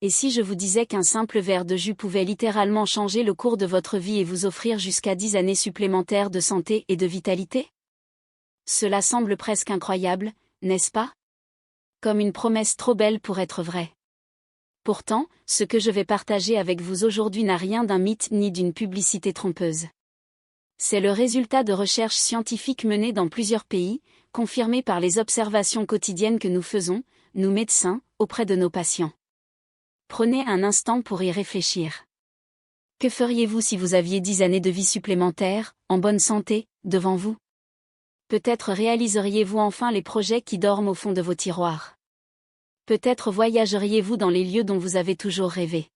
Et si je vous disais qu'un simple verre de jus pouvait littéralement changer le cours de votre vie et vous offrir jusqu'à 10 années supplémentaires de santé et de vitalité? Cela semble presque incroyable, n'est-ce pas? Comme une promesse trop belle pour être vraie. Pourtant, ce que je vais partager avec vous aujourd'hui n'a rien d'un mythe ni d'une publicité trompeuse. C'est le résultat de recherches scientifiques menées dans plusieurs pays, confirmées par les observations quotidiennes que nous faisons, nous médecins, auprès de nos patients. Prenez un instant pour y réfléchir. Que feriez-vous si vous aviez 10 années de vie supplémentaires, en bonne santé, devant vous? Peut-être réaliseriez-vous enfin les projets qui dorment au fond de vos tiroirs. Peut-être voyageriez-vous dans les lieux dont vous avez toujours rêvé.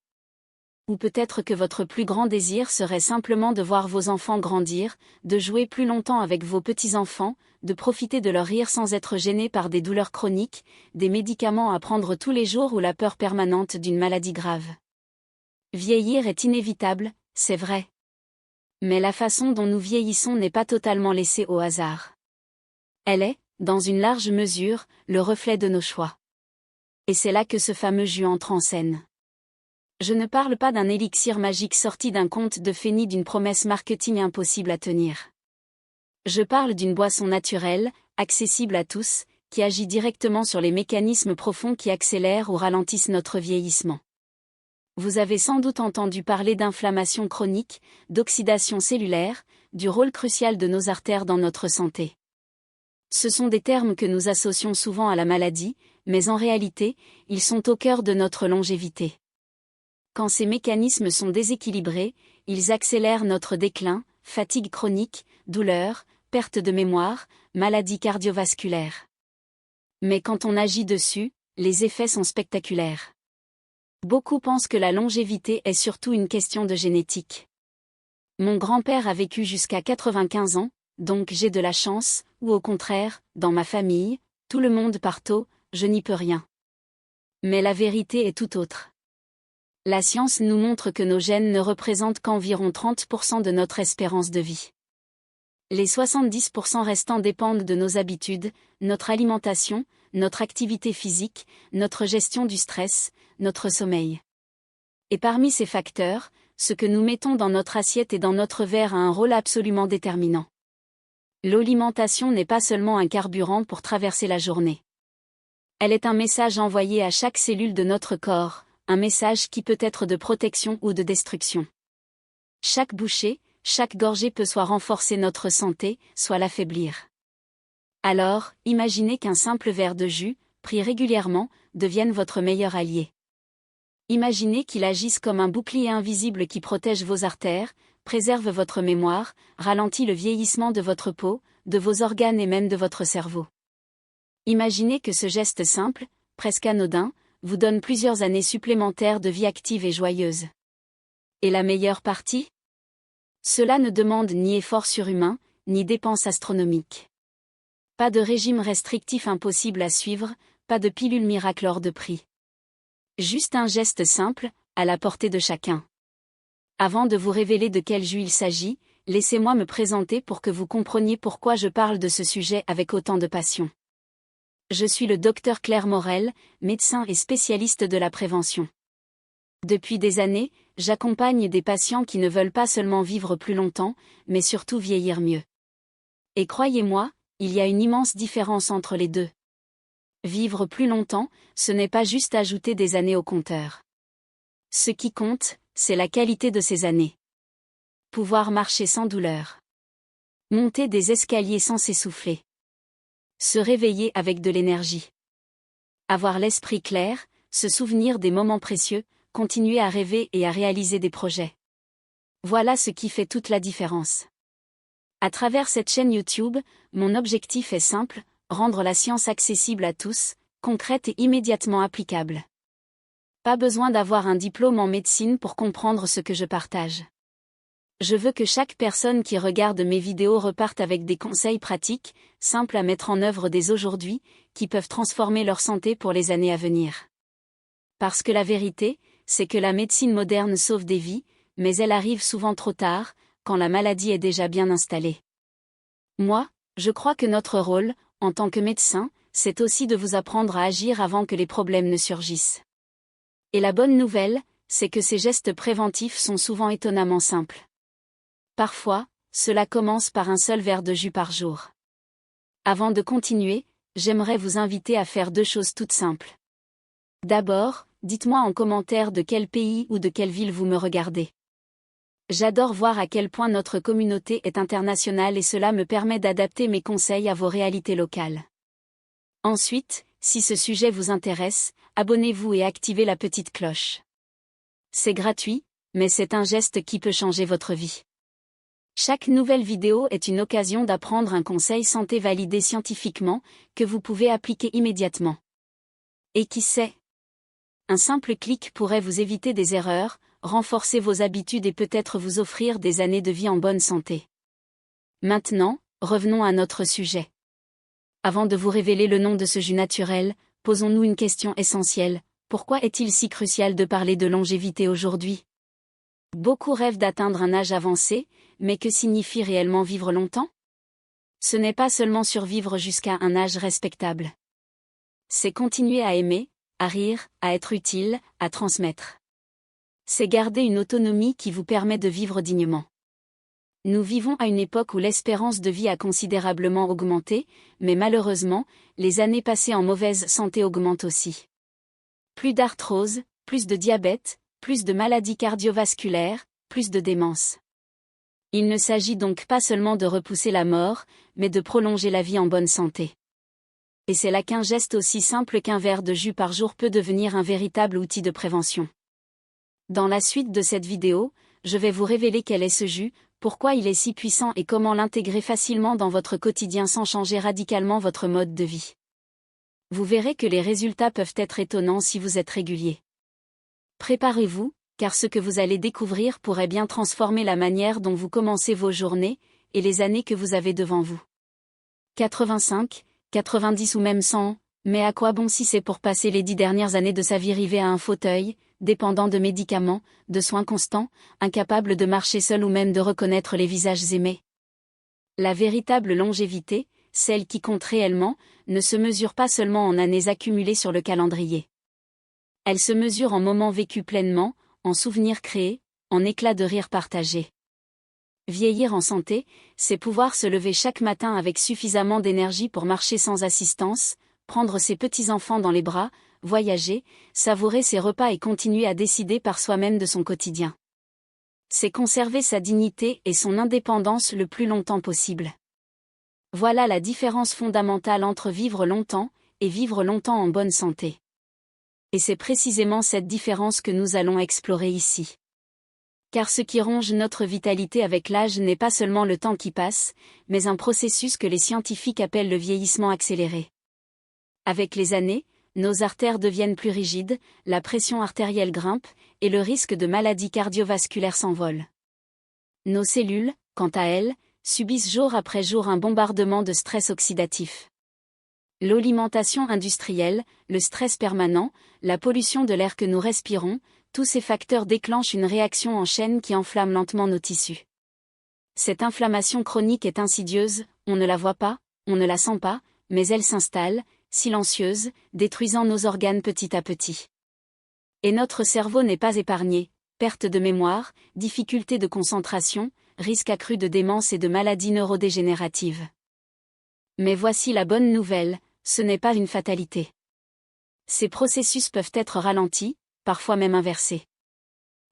Ou peut-être que votre plus grand désir serait simplement de voir vos enfants grandir, de jouer plus longtemps avec vos petits-enfants, de profiter de leur rire sans être gêné par des douleurs chroniques, des médicaments à prendre tous les jours ou la peur permanente d'une maladie grave. Vieillir est inévitable, c'est vrai. Mais la façon dont nous vieillissons n'est pas totalement laissée au hasard. Elle est, dans une large mesure, le reflet de nos choix. Et c'est là que ce fameux jus entre en scène. Je ne parle pas d'un élixir magique sorti d'un conte de fées ni d'une promesse marketing impossible à tenir. Je parle d'une boisson naturelle, accessible à tous, qui agit directement sur les mécanismes profonds qui accélèrent ou ralentissent notre vieillissement. Vous avez sans doute entendu parler d'inflammation chronique, d'oxydation cellulaire, du rôle crucial de nos artères dans notre santé. Ce sont des termes que nous associons souvent à la maladie, mais en réalité, ils sont au cœur de notre longévité. Quand ces mécanismes sont déséquilibrés, ils accélèrent notre déclin, fatigue chronique, douleurs, perte de mémoire, maladies cardiovasculaires. Mais quand on agit dessus, les effets sont spectaculaires. Beaucoup pensent que la longévité est surtout une question de génétique. Mon grand-père a vécu jusqu'à 95 ans, donc j'ai de la chance, ou au contraire, dans ma famille, tout le monde part tôt, je n'y peux rien. Mais la vérité est tout autre. La science nous montre que nos gènes ne représentent qu'environ 30% de notre espérance de vie. Les 70% restants dépendent de nos habitudes, notre alimentation, notre activité physique, notre gestion du stress, notre sommeil. Et parmi ces facteurs, ce que nous mettons dans notre assiette et dans notre verre a un rôle absolument déterminant. L'alimentation n'est pas seulement un carburant pour traverser la journée. Elle est un message envoyé à chaque cellule de notre corps, un message qui peut être de protection ou de destruction. Chaque bouchée, chaque gorgée peut soit renforcer notre santé, soit l'affaiblir. Alors, imaginez qu'un simple verre de jus, pris régulièrement, devienne votre meilleur allié. Imaginez qu'il agisse comme un bouclier invisible qui protège vos artères, préserve votre mémoire, ralentit le vieillissement de votre peau, de vos organes et même de votre cerveau. Imaginez que ce geste simple, presque anodin, vous donne plusieurs années supplémentaires de vie active et joyeuse. Et la meilleure partie? Cela ne demande ni effort surhumain, ni dépenses astronomiques. Pas de régime restrictif impossible à suivre, pas de pilule miracle hors de prix. Juste un geste simple, à la portée de chacun. Avant de vous révéler de quel jus il s'agit, laissez-moi me présenter pour que vous compreniez pourquoi je parle de ce sujet avec autant de passion. Je suis le Dr Claire Morel, médecin et spécialiste de la prévention. Depuis des années, j'accompagne des patients qui ne veulent pas seulement vivre plus longtemps, mais surtout vieillir mieux. Et croyez-moi, il y a une immense différence entre les deux. Vivre plus longtemps, ce n'est pas juste ajouter des années au compteur. Ce qui compte, c'est la qualité de ces années. Pouvoir marcher sans douleur. Monter des escaliers sans s'essouffler. Se réveiller avec de l'énergie. Avoir l'esprit clair, se souvenir des moments précieux, continuer à rêver et à réaliser des projets. Voilà ce qui fait toute la différence. À travers cette chaîne YouTube, mon objectif est simple, rendre la science accessible à tous, concrète et immédiatement applicable. Pas besoin d'avoir un diplôme en médecine pour comprendre ce que je partage. Je veux que chaque personne qui regarde mes vidéos reparte avec des conseils pratiques, simples à mettre en œuvre dès aujourd'hui, qui peuvent transformer leur santé pour les années à venir. Parce que la vérité, c'est que la médecine moderne sauve des vies, mais elle arrive souvent trop tard, quand la maladie est déjà bien installée. Moi, je crois que notre rôle, en tant que médecin, c'est aussi de vous apprendre à agir avant que les problèmes ne surgissent. Et la bonne nouvelle, c'est que ces gestes préventifs sont souvent étonnamment simples. Parfois, cela commence par un seul verre de jus par jour. Avant de continuer, j'aimerais vous inviter à faire 2 choses toutes simples. D'abord, dites-moi en commentaire de quel pays ou de quelle ville vous me regardez. J'adore voir à quel point notre communauté est internationale et cela me permet d'adapter mes conseils à vos réalités locales. Ensuite, si ce sujet vous intéresse, abonnez-vous et activez la petite cloche. C'est gratuit, mais c'est un geste qui peut changer votre vie. Chaque nouvelle vidéo est une occasion d'apprendre un conseil santé validé scientifiquement, que vous pouvez appliquer immédiatement. Et qui sait? Un simple clic pourrait vous éviter des erreurs, renforcer vos habitudes et peut-être vous offrir des années de vie en bonne santé. Maintenant, revenons à notre sujet. Avant de vous révéler le nom de ce jus naturel, posons-nous une question essentielle. Pourquoi est-il si crucial de parler de longévité aujourd'hui? Beaucoup rêvent d'atteindre un âge avancé, mais que signifie réellement vivre longtemps? Ce n'est pas seulement survivre jusqu'à un âge respectable. C'est continuer à aimer, à rire, à être utile, à transmettre. C'est garder une autonomie qui vous permet de vivre dignement. Nous vivons à une époque où l'espérance de vie a considérablement augmenté, mais malheureusement, les années passées en mauvaise santé augmentent aussi. Plus d'arthrose, plus de diabète, plus de maladies cardiovasculaires, plus de démence. Il ne s'agit donc pas seulement de repousser la mort, mais de prolonger la vie en bonne santé. Et c'est là qu'un geste aussi simple qu'un verre de jus par jour peut devenir un véritable outil de prévention. Dans la suite de cette vidéo, je vais vous révéler quel est ce jus, pourquoi il est si puissant et comment l'intégrer facilement dans votre quotidien sans changer radicalement votre mode de vie. Vous verrez que les résultats peuvent être étonnants si vous êtes régulier. Préparez-vous, car ce que vous allez découvrir pourrait bien transformer la manière dont vous commencez vos journées, et les années que vous avez devant vous. 85, 90 ou même 100 ans, mais à quoi bon si c'est pour passer les 10 dernières années de sa vie rivée à un fauteuil, dépendant de médicaments, de soins constants, incapable de marcher seul ou même de reconnaître les visages aimés? La véritable longévité, celle qui compte réellement, ne se mesure pas seulement en années accumulées sur le calendrier. Elle se mesure en moments vécus pleinement, en souvenirs créés, en éclats de rire partagés. Vieillir en santé, c'est pouvoir se lever chaque matin avec suffisamment d'énergie pour marcher sans assistance, prendre ses petits-enfants dans les bras, voyager, savourer ses repas et continuer à décider par soi-même de son quotidien. C'est conserver sa dignité et son indépendance le plus longtemps possible. Voilà la différence fondamentale entre vivre longtemps et vivre longtemps en bonne santé. Et c'est précisément cette différence que nous allons explorer ici. Car ce qui ronge notre vitalité avec l'âge n'est pas seulement le temps qui passe, mais un processus que les scientifiques appellent le vieillissement accéléré. Avec les années, nos artères deviennent plus rigides, la pression artérielle grimpe, et le risque de maladies cardiovasculaires s'envole. Nos cellules, quant à elles, subissent jour après jour un bombardement de stress oxydatif. L'alimentation industrielle, le stress permanent, la pollution de l'air que nous respirons, tous ces facteurs déclenchent une réaction en chaîne qui enflamme lentement nos tissus. Cette inflammation chronique est insidieuse, on ne la voit pas, on ne la sent pas, mais elle s'installe, silencieuse, détruisant nos organes petit à petit. Et notre cerveau n'est pas épargné, perte de mémoire, difficultés de concentration, risque accru de démence et de maladies neurodégénératives. Mais voici la bonne nouvelle, ce n'est pas une fatalité. Ces processus peuvent être ralentis, parfois même inversés.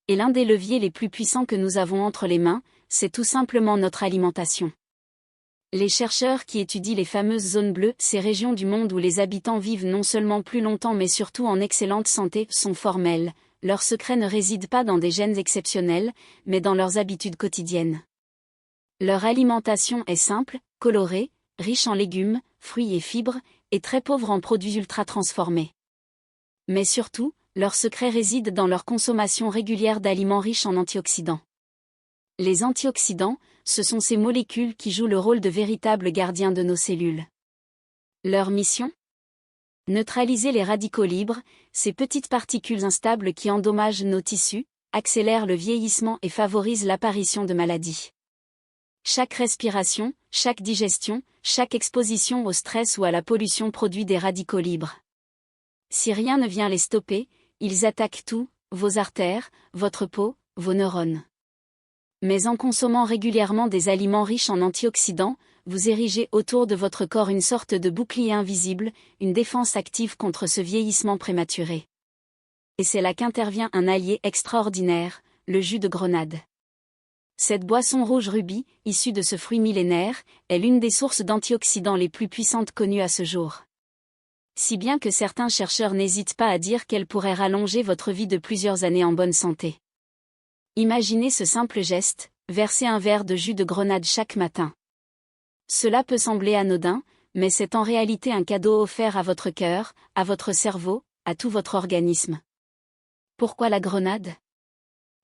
Et l'un des leviers les plus puissants que nous avons entre les mains, c'est tout simplement notre alimentation. Les chercheurs qui étudient les fameuses zones bleues, ces régions du monde où les habitants vivent non seulement plus longtemps mais surtout en excellente santé, sont formels. Leur secret ne réside pas dans des gènes exceptionnels, mais dans leurs habitudes quotidiennes. Leur alimentation est simple, colorée, riche en légumes, fruits et fibres, et très pauvre en produits ultra transformés. Mais surtout, leur secret réside dans leur consommation régulière d'aliments riches en antioxydants. Les antioxydants, ce sont ces molécules qui jouent le rôle de véritables gardiens de nos cellules. Leur mission ? Neutraliser les radicaux libres, ces petites particules instables qui endommagent nos tissus, accélèrent le vieillissement et favorisent l'apparition de maladies. Chaque respiration, chaque digestion, chaque exposition au stress ou à la pollution produit des radicaux libres. Si rien ne vient les stopper, ils attaquent tout, vos artères, votre peau, vos neurones. Mais en consommant régulièrement des aliments riches en antioxydants, vous érigez autour de votre corps une sorte de bouclier invisible, une défense active contre ce vieillissement prématuré. Et c'est là qu'intervient un allié extraordinaire, le jus de grenade. Cette boisson rouge rubis, issue de ce fruit millénaire, est l'une des sources d'antioxydants les plus puissantes connues à ce jour. Si bien que certains chercheurs n'hésitent pas à dire qu'elle pourrait rallonger votre vie de plusieurs années en bonne santé. Imaginez ce simple geste, verser un verre de jus de grenade chaque matin. Cela peut sembler anodin, mais c'est en réalité un cadeau offert à votre cœur, à votre cerveau, à tout votre organisme. Pourquoi la grenade ?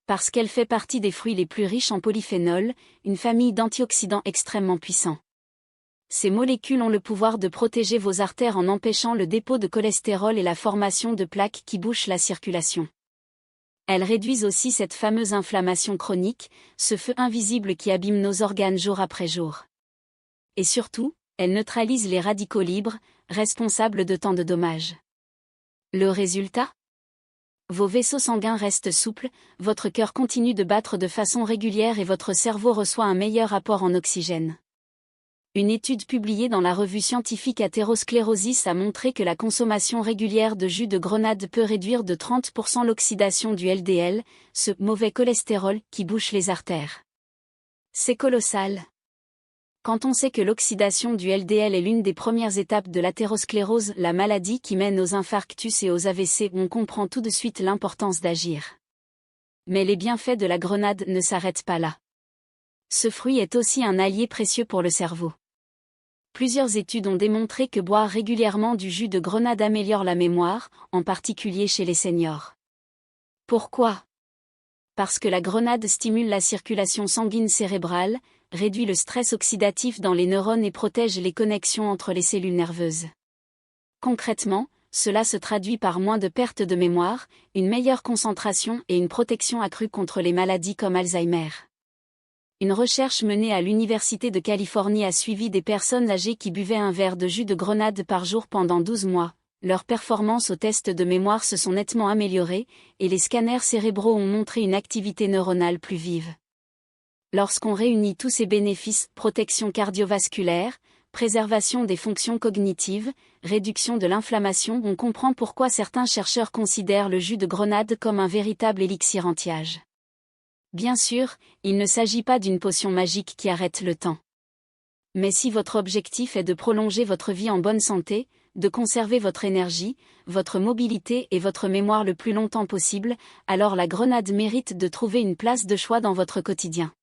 Parce qu'elle fait partie des fruits les plus riches en polyphénols, une famille d'antioxydants extrêmement puissants. Ces molécules ont le pouvoir de protéger vos artères en empêchant le dépôt de cholestérol et la formation de plaques qui bouchent la circulation. Elles réduisent aussi cette fameuse inflammation chronique, ce feu invisible qui abîme nos organes jour après jour. Et surtout, elles neutralisent les radicaux libres, responsables de tant de dommages. Le résultat ? Vos vaisseaux sanguins restent souples, votre cœur continue de battre de façon régulière et votre cerveau reçoit un meilleur apport en oxygène. Une étude publiée dans la revue scientifique Atherosclerosis a montré que la consommation régulière de jus de grenade peut réduire de 30% l'oxydation du LDL, ce mauvais cholestérol qui bouche les artères. C'est colossal. Quand on sait que l'oxydation du LDL est l'une des premières étapes de l'athérosclérose, la maladie qui mène aux infarctus et aux AVC, on comprend tout de suite l'importance d'agir. Mais les bienfaits de la grenade ne s'arrêtent pas là. Ce fruit est aussi un allié précieux pour le cerveau. Plusieurs études ont démontré que boire régulièrement du jus de grenade améliore la mémoire, en particulier chez les seniors. Pourquoi ? Parce que la grenade stimule la circulation sanguine cérébrale, réduit le stress oxydatif dans les neurones et protège les connexions entre les cellules nerveuses. Concrètement, cela se traduit par moins de perte de mémoire, une meilleure concentration et une protection accrue contre les maladies comme Alzheimer. Une recherche menée à l'Université de Californie a suivi des personnes âgées qui buvaient un verre de jus de grenade par jour pendant 12 mois. Leurs performances aux tests de mémoire se sont nettement améliorées, et les scanners cérébraux ont montré une activité neuronale plus vive. Lorsqu'on réunit tous ces bénéfices, protection cardiovasculaire, préservation des fonctions cognitives, réduction de l'inflammation, on comprend pourquoi certains chercheurs considèrent le jus de grenade comme un véritable élixir anti-âge. Bien sûr, il ne s'agit pas d'une potion magique qui arrête le temps. Mais si votre objectif est de prolonger votre vie en bonne santé, de conserver votre énergie, votre mobilité et votre mémoire le plus longtemps possible, alors la grenade mérite de trouver une place de choix dans votre quotidien.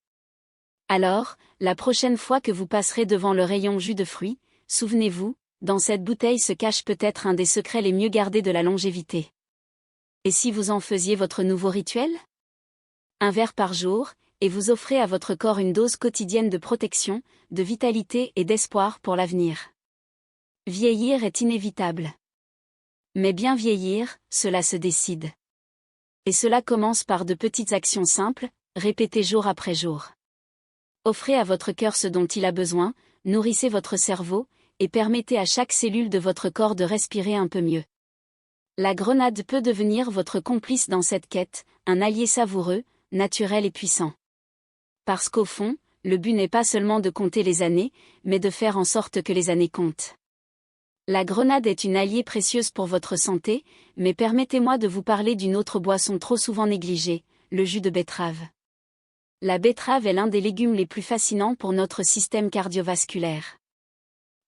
Alors, la prochaine fois que vous passerez devant le rayon jus de fruits, souvenez-vous, dans cette bouteille se cache peut-être un des secrets les mieux gardés de la longévité. Et si vous en faisiez votre nouveau rituel ? Un verre par jour, et vous offrez à votre corps une dose quotidienne de protection, de vitalité et d'espoir pour l'avenir. Vieillir est inévitable. Mais bien vieillir, cela se décide. Et cela commence par de petites actions simples, répétées jour après jour. Offrez à votre cœur ce dont il a besoin, nourrissez votre cerveau, et permettez à chaque cellule de votre corps de respirer un peu mieux. La grenade peut devenir votre complice dans cette quête, un allié savoureux, naturel et puissant. Parce qu'au fond, le but n'est pas seulement de compter les années, mais de faire en sorte que les années comptent. La grenade est une alliée précieuse pour votre santé, mais permettez-moi de vous parler d'une autre boisson trop souvent négligée, le jus de betterave. La betterave est l'un des légumes les plus fascinants pour notre système cardiovasculaire.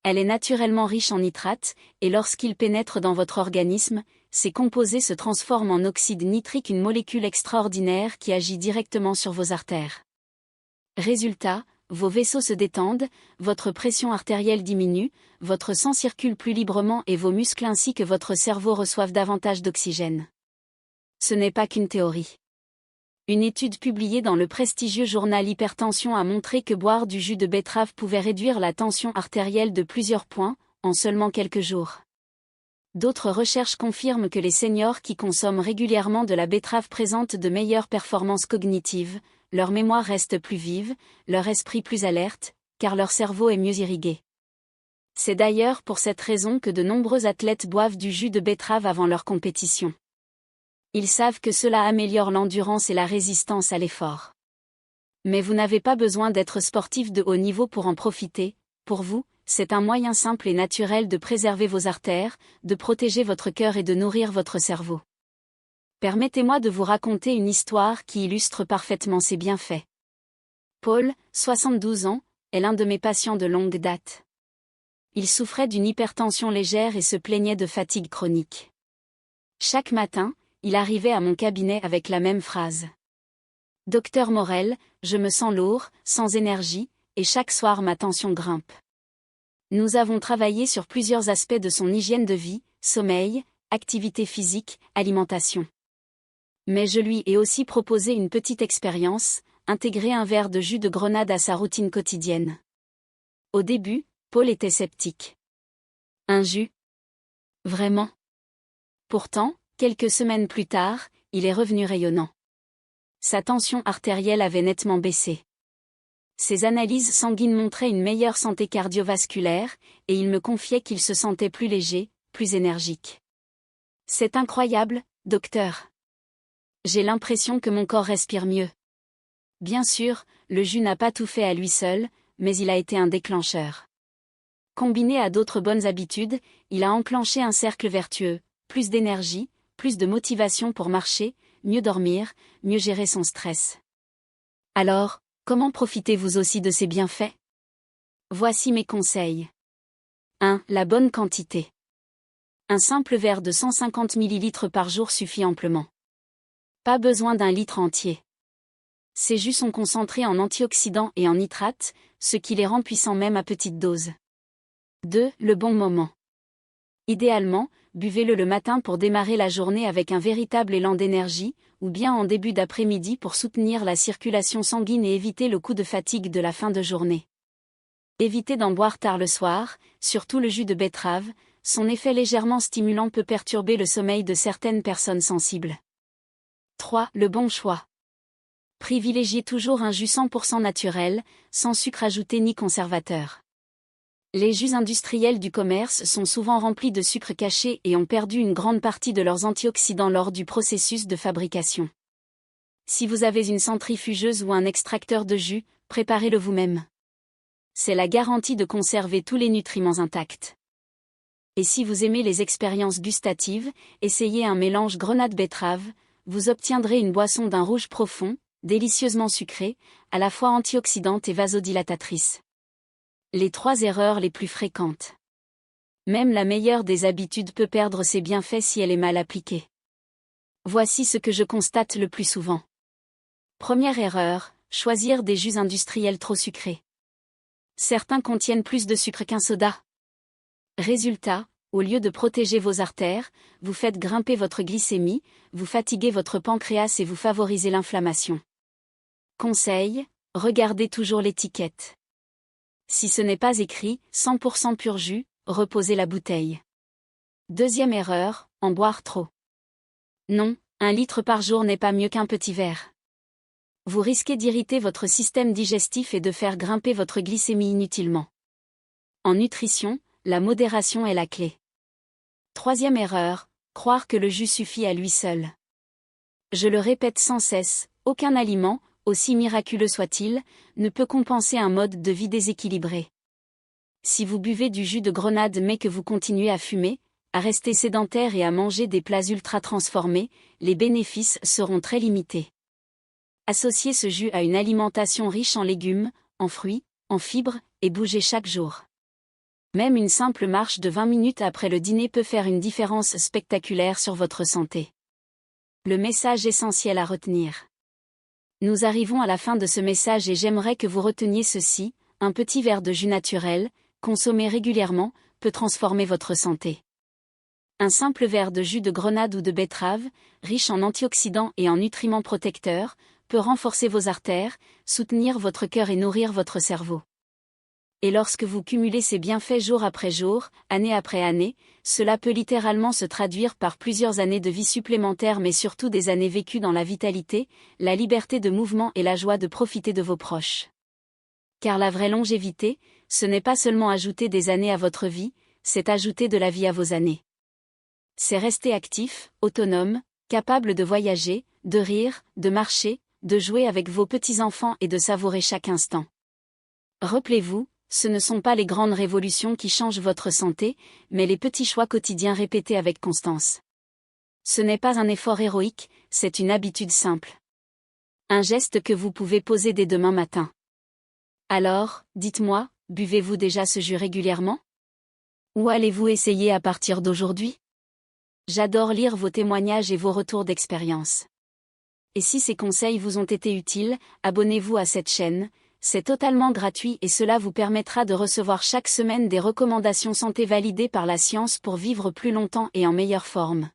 Elle est naturellement riche en nitrates, et lorsqu'il pénètre dans votre organisme, ces composés se transforment en oxyde nitrique, une molécule extraordinaire qui agit directement sur vos artères. Résultat, vos vaisseaux se détendent, votre pression artérielle diminue, votre sang circule plus librement et vos muscles ainsi que votre cerveau reçoivent davantage d'oxygène. Ce n'est pas qu'une théorie. Une étude publiée dans le prestigieux journal Hypertension a montré que boire du jus de betterave pouvait réduire la tension artérielle de plusieurs points, en seulement quelques jours. D'autres recherches confirment que les seniors qui consomment régulièrement de la betterave présentent de meilleures performances cognitives, leur mémoire reste plus vive, leur esprit plus alerte, car leur cerveau est mieux irrigué. C'est d'ailleurs pour cette raison que de nombreux athlètes boivent du jus de betterave avant leur compétition. Ils savent que cela améliore l'endurance et la résistance à l'effort. Mais vous n'avez pas besoin d'être sportif de haut niveau pour en profiter. Pour vous, c'est un moyen simple et naturel de préserver vos artères, de protéger votre cœur et de nourrir votre cerveau. Permettez-moi de vous raconter une histoire qui illustre parfaitement ces bienfaits. Paul, 72 ans, est l'un de mes patients de longue date. Il souffrait d'une hypertension légère et se plaignait de fatigue chronique. Chaque matin, il arrivait à mon cabinet avec la même phrase. « Docteur Morel, je me sens lourd, sans énergie, et chaque soir ma tension grimpe. » Nous avons travaillé sur plusieurs aspects de son hygiène de vie, sommeil, activité physique, alimentation. Mais je lui ai aussi proposé une petite expérience, intégrer un verre de jus de grenade à sa routine quotidienne. Au début, Paul était sceptique. Un jus? Vraiment? Pourtant, quelques semaines plus tard, il est revenu rayonnant. Sa tension artérielle avait nettement baissé. Ses analyses sanguines montraient une meilleure santé cardiovasculaire, et il me confiait qu'il se sentait plus léger, plus énergique. C'est incroyable, docteur. J'ai l'impression que mon corps respire mieux. Bien sûr, le jus n'a pas tout fait à lui seul, mais il a été un déclencheur. Combiné à d'autres bonnes habitudes, il a enclenché un cercle vertueux, plus d'énergie, plus de motivation pour marcher, mieux dormir, mieux gérer son stress. Alors, comment profitez-vous aussi de ces bienfaits? Voici mes conseils. 1. La bonne quantité. Un simple verre de 150 ml par jour suffit amplement. Pas besoin d'un litre entier. Ces jus sont concentrés en antioxydants et en nitrates, ce qui les rend puissants même à petite dose. 2. Le bon moment. Idéalement, buvez-le le matin pour démarrer la journée avec un véritable élan d'énergie, ou bien en début d'après-midi pour soutenir la circulation sanguine et éviter le coup de fatigue de la fin de journée. Évitez d'en boire tard le soir, surtout le jus de betterave, son effet légèrement stimulant peut perturber le sommeil de certaines personnes sensibles. 3. Le bon choix. Privilégiez toujours un jus 100% naturel, sans sucre ajouté ni conservateur. Les jus industriels du commerce sont souvent remplis de sucre caché et ont perdu une grande partie de leurs antioxydants lors du processus de fabrication. Si vous avez une centrifugeuse ou un extracteur de jus, préparez-le vous-même. C'est la garantie de conserver tous les nutriments intacts. Et si vous aimez les expériences gustatives, essayez un mélange grenade-betterave, vous obtiendrez une boisson d'un rouge profond, délicieusement sucrée, à la fois antioxydante et vasodilatatrice. Les 3 erreurs les plus fréquentes. Même la meilleure des habitudes peut perdre ses bienfaits si elle est mal appliquée. Voici ce que je constate le plus souvent. Première erreur, choisir des jus industriels trop sucrés. Certains contiennent plus de sucre qu'un soda. Résultat, au lieu de protéger vos artères, vous faites grimper votre glycémie, vous fatiguez votre pancréas et vous favorisez l'inflammation. Conseil, regardez toujours l'étiquette. Si ce n'est pas écrit « 100% pur jus », reposez la bouteille. Deuxième erreur, en boire trop. Non, 1 litre par jour n'est pas mieux qu'un petit verre. Vous risquez d'irriter votre système digestif et de faire grimper votre glycémie inutilement. En nutrition, la modération est la clé. Troisième erreur, croire que le jus suffit à lui seul. Je le répète sans cesse, aucun aliment, aussi miraculeux soit-il, ne peut compenser un mode de vie déséquilibré. Si vous buvez du jus de grenade mais que vous continuez à fumer, à rester sédentaire et à manger des plats ultra transformés, les bénéfices seront très limités. Associez ce jus à une alimentation riche en légumes, en fruits, en fibres, et bougez chaque jour. Même une simple marche de 20 minutes après le dîner peut faire une différence spectaculaire sur votre santé. Le message essentiel à retenir. Nous arrivons à la fin de ce message et j'aimerais que vous reteniez ceci, un petit verre de jus naturel, consommé régulièrement, peut transformer votre santé. Un simple verre de jus de grenade ou de betterave, riche en antioxydants et en nutriments protecteurs, peut renforcer vos artères, soutenir votre cœur et nourrir votre cerveau. Et lorsque vous cumulez ces bienfaits jour après jour, année après année, cela peut littéralement se traduire par plusieurs années de vie supplémentaires mais surtout des années vécues dans la vitalité, la liberté de mouvement et la joie de profiter de vos proches. Car la vraie longévité, ce n'est pas seulement ajouter des années à votre vie, c'est ajouter de la vie à vos années. C'est rester actif, autonome, Capable de voyager, de rire, de marcher, de jouer avec vos petits-enfants et de savourer chaque instant. Rappelez-vous, ce ne sont pas les grandes révolutions qui changent votre santé, mais les petits choix quotidiens répétés avec constance. Ce n'est pas un effort héroïque, c'est une habitude simple. Un geste que vous pouvez poser dès demain matin. Alors, dites-moi, buvez-vous déjà ce jus régulièrement? Ou allez-vous essayer à partir d'aujourd'hui? J'adore lire vos témoignages et vos retours d'expérience. Et si ces conseils vous ont été utiles, abonnez-vous à cette chaîne, c'est totalement gratuit et cela vous permettra de recevoir chaque semaine des recommandations santé validées par la science pour vivre plus longtemps et en meilleure forme.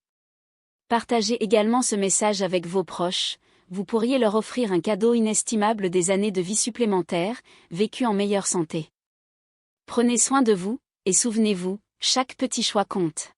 Partagez également ce message avec vos proches, vous pourriez leur offrir un cadeau inestimable des années de vie supplémentaires, vécues en meilleure santé. Prenez soin de vous, et souvenez-vous, chaque petit choix compte.